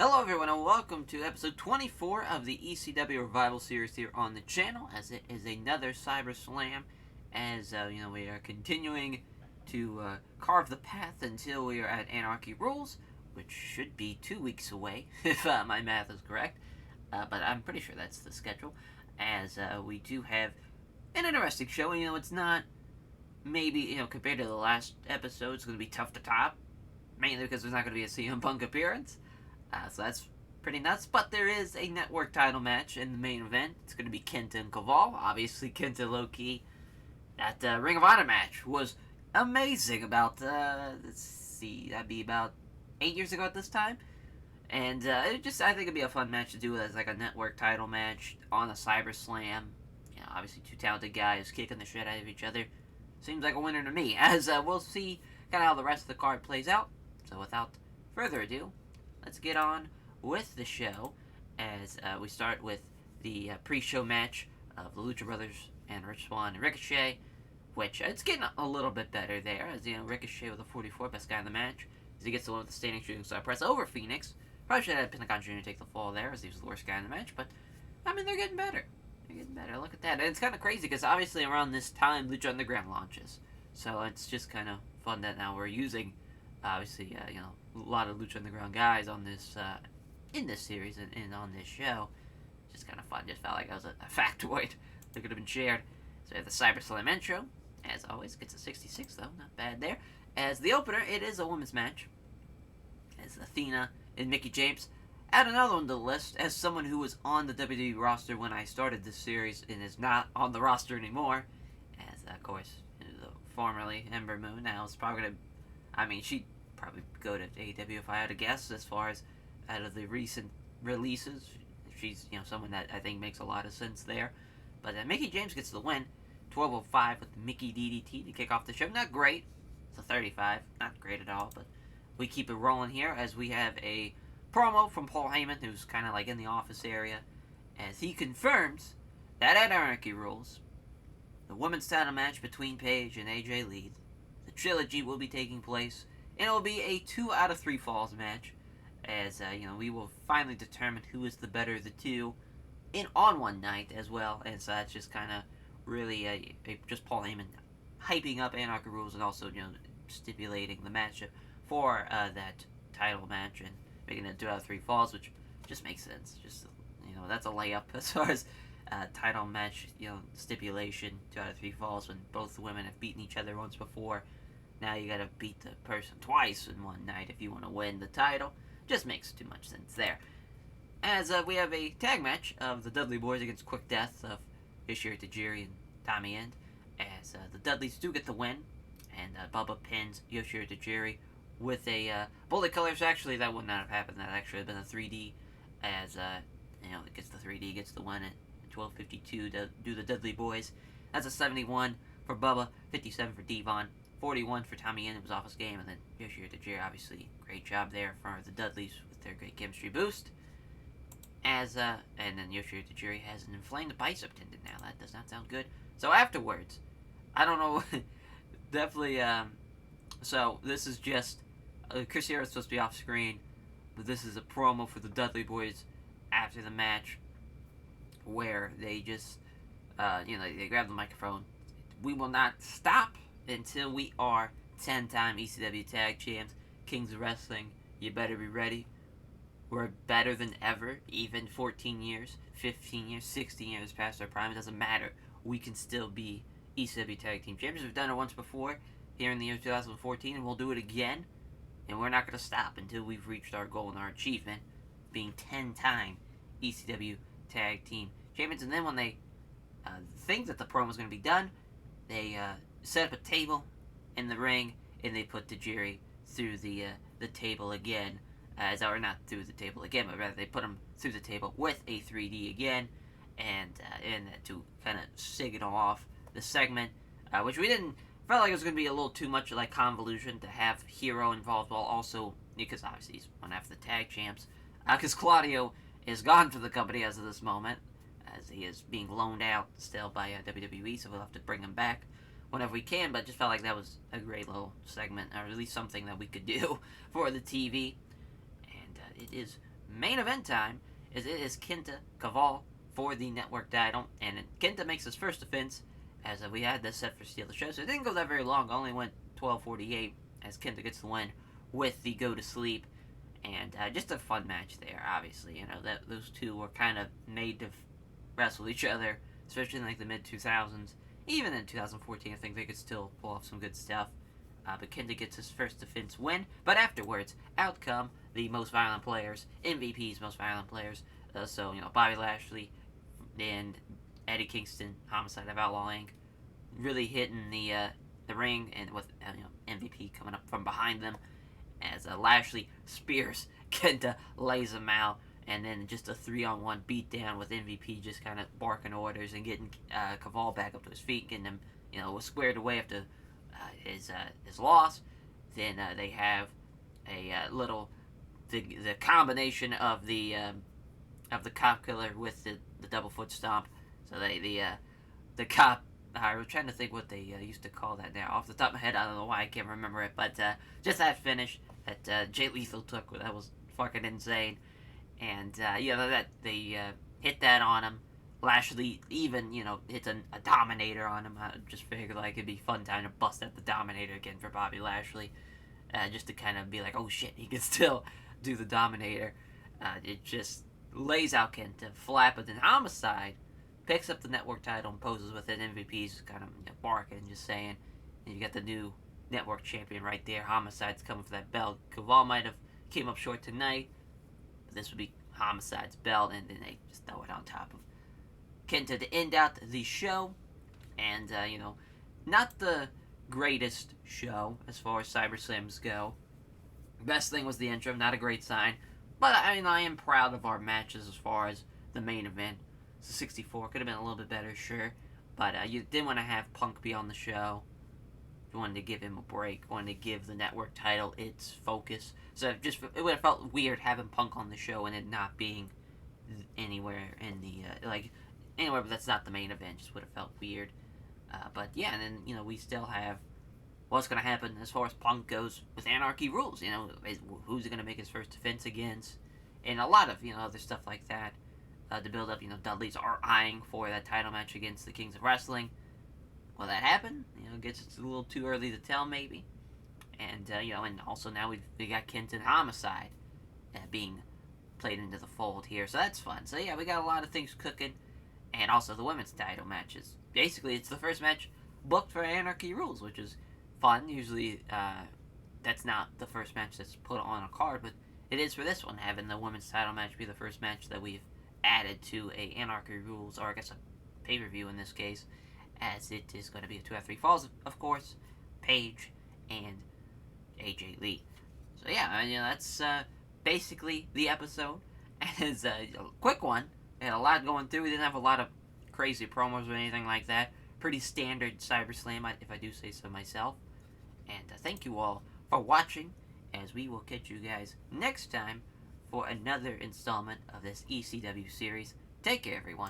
Hello everyone and welcome to episode 24 of the ECW Revival series here on the channel, as it is another Cyber Slam, as we are continuing to carve the path until we are at Anarchy Rules, which should be 2 weeks away, if my math is correct, but I'm pretty sure that's the schedule, as we do have an interesting show. It's not, maybe, compared to the last episode, it's going to be tough to top, mainly because there's not going to be a CM Punk appearance. So that's pretty nuts. But there is a network title match in the main event. It's going to be Kenta and Kaval. Obviously, Kenta low-key. That Ring of Honor match was amazing. Let's see, that'd be about 8 years ago at this time. And I think it'd be a fun match to do as like a network title match on a Cyber Slam. Obviously, two talented guys kicking the shit out of each other. Seems like a winner to me. As we'll see kind of how the rest of the card plays out. So without further ado, let's get on with the show, as we start with the pre-show match of the Lucha Brothers and Rich Swann and Ricochet, which it's getting a little bit better there, as Ricochet with a 44, best guy in the match, as he gets the one with the standing shooting star press over Phoenix. Probably should have had Pentagon Jr. take the fall there, as he was the worst guy in the match, but I mean, they're getting better. They're getting better. Look at that. And it's kind of crazy because obviously around this time Lucha Underground launches, so it's just kind of fun that now we're using obviously a lot of Lucha Underground guys on this in this series and on this show. Just kind of fun. Just felt like I was a factoid that could have been shared. So we have the Cyber Slam intro. As always, gets a 66 though, not bad there. As the opener, it is a women's match. As Athena and Mickie James. Add another one to the list as someone who was on the WWE roster when I started this series and is not on the roster anymore. As of course, formerly Ember Moon. Now it's probably gonna. I mean, she'd probably go to AEW if I had to guess, as far as out of the recent releases. She's, someone that I think makes a lot of sense there. But Mickie James gets the win. 12:05 with the Mickey DDT to kick off the show. Not great. It's a 35. Not great at all, but we keep it rolling here as we have a promo from Paul Heyman, who's kind of like in the office area, as he confirms that at Anarchy Rules, the women's title match between Paige and AJ Lee, the trilogy will be taking place, and it will be a 2 out of 3 falls match, as we will finally determine who is the better of the two on one night as well. And so that's just kind of really just Paul Heyman hyping up Anarchy Rules, and also stipulating the matchup for that title match and making it 2 out of 3 falls, which just makes sense. Just that's a layup as far as title match stipulation. 2 out of 3 falls when both women have beaten each other once before. Now you gotta beat the person twice in one night if you want to win the title. Just makes too much sense there. As we have a tag match of the Dudley Boys against Quick Death of Yoshihiro Tajiri and Tommy End. As the Dudleys do get the win, and Bubba pins Yoshihiro Tajiri with a bullet colors. Actually, that would not have happened. That actually would have been a 3D. As it gets the 3D, gets the win at 12:52 to do the Dudley Boys. That's a 71 for Bubba, 57 for Devon, 41 for Tommy End. It was off his game, and then Yoshihiro Tajiri, obviously, great job there for the Dudleys with their great chemistry boost. And then Yoshihiro Tajiri has an inflamed bicep tendon now. That does not sound good. So afterwards, I don't know, definitely. So this is just Chris Hero is supposed to be off screen, but this is a promo for the Dudley Boys after the match, where they just, they grab the microphone. We will not stop until we are 10-time ECW Tag Champs, Kings of Wrestling. You better be ready. We're better than ever, even 14 years, 15 years, 16 years past our prime. It doesn't matter. We can still be ECW Tag Team Champions. We've done it once before here in the year 2014, and we'll do it again. And we're not going to stop until we've reached our goal and our achievement, being 10-time ECW Tag Team Champions. And then when they think that the promo is going to be done, they set up a table in the ring, and they put Tajiri through the table again. Or not through the table again, but rather they put him through the table with a 3D again, and to kind of signal off the segment, which we didn't, felt like it was going to be a little too much like convolution to have Hero involved, while also, because obviously he's one half of the tag champs, because Claudio is gone from the company as of this moment, as he is being loaned out still by WWE, so we'll have to bring him back whenever we can. But just felt like that was a great little segment, or at least something that we could do for the TV. It is main event time is it is Kenta Kaval for the network title, and Kenta makes his first defense as we had this set for Steal the Show, so it didn't go that very long, only went 12:48 as Kenta gets the win with the go to sleep, and just a fun match there. Obviously, that those two were kind of made to wrestle each other, especially in like the mid 2000s. Even in 2014, I think they could still pull off some good stuff. But Kenta gets his first defense win. But afterwards, out come the most violent players, MVP's most violent players. So, Bobby Lashley and Eddie Kingston, Homicide of Outlaw Inc., really hitting the ring, and with MVP coming up from behind them as Lashley spears Kenta, lays him out, and then just a 3-on-1 beatdown with MVP just kind of barking orders and getting Kaval back up to his feet, getting him was squared away after his loss. Then they have a little the combination of the cop killer with the double foot stomp. So the cop. I was trying to think what they used to call that now. Off the top of my head, I don't know why I can't remember it. But just that finish that Jay Lethal took, that was fucking insane. And that they hit that on him. Lashley even hits a Dominator on him. I just figured like it'd be a fun time to bust out the Dominator again for Bobby Lashley, just to kind of be like, oh shit, he can still do the Dominator. It just lays out Kenta flat, but then Homicide picks up the network title and poses with it. MVP's kind of barking and just saying, and you got the new network champion right there. Homicide's coming for that belt. Kaval might have came up short tonight, but this would be Homicide's belt, and then they just throw it on top of Kenta to end out the show. And not the greatest show as far as CyberSlams go. Best thing was the intro, not a great sign, but I am proud of our matches as far as the main event. So 64 could have been a little bit better, sure, but you didn't want to have Punk be on the show. You wanted to give him a break, wanted to give the network title its focus. So it would have felt weird having Punk on the show and it not being anywhere in the anywhere, but that's not the main event. Just would have felt weird. But yeah, and then we still have what's going to happen as far as Punk goes with Anarchy Rules. Who's he going to make his first defense against, and a lot of other stuff like that. To build up, Dudley's are eyeing for that title match against the Kings of Wrestling. Will that happen? It's a little too early to tell, maybe. And and also now we got Kenta and Homicide being played into the fold here, so that's fun. So yeah, we got a lot of things cooking, and also the women's title matches. Basically, it's the first match booked for Anarchy Rules, which is fun. Usually, that's not the first match that's put on a card, but it is for this one, having the women's title match be the first match that we've added to a Anarchy Rules, or I guess a pay-per-view in this case, as it is going to be a 2 out of 3 falls, of course, Paige and AJ Lee. So yeah, that's basically the episode. It's a quick one. We had a lot going through. We didn't have a lot of crazy promos or anything like that. Pretty standard CyberSlam, if I do say so myself. And thank you all for watching, as we will catch you guys next time for another installment of this ECW series. Take care, everyone.